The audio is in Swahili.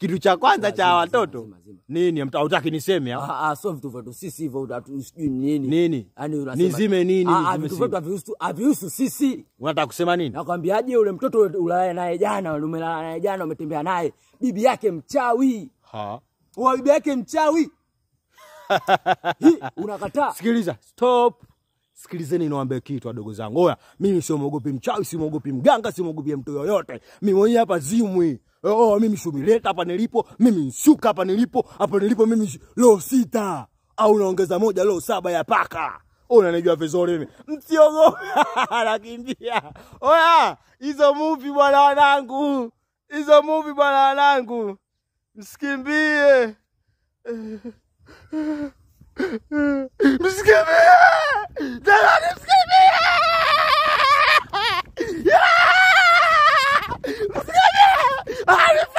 kitu cha kwanza cha watoto nini hutaki niseme au so vitu vyetu sisi hivyo utajui nini yani unasema nizime nini vitu vyetu havihusu sisi. Unataka kusema nini? Nakwambiaje yule mtoto ulala naye jana, umelala naye jana, umetembea naye, bibi yake mchawi. Bibi yake mchawi. Unakataa? Sikiliza, stop. Sikilizeni niwaambie kitu wadogo zangu. Oya, mimi sio muogopi mchawi, si muogopi mganga, si muogopi mtu yoyote. Mimi mwenyewe hapa zimwi. Mimi shumileta hapa nilipo, mimi nshuka hapa nilipo mimi leo 6 au naongeza 1 leo 7 ya paka. Unanijua vizuri mimi. Msiogope. Nakimbia. Oya, hizo movie bwana wanangu. Msikimbie. Msikimbie. Jamani msikimbie. Msikimbie.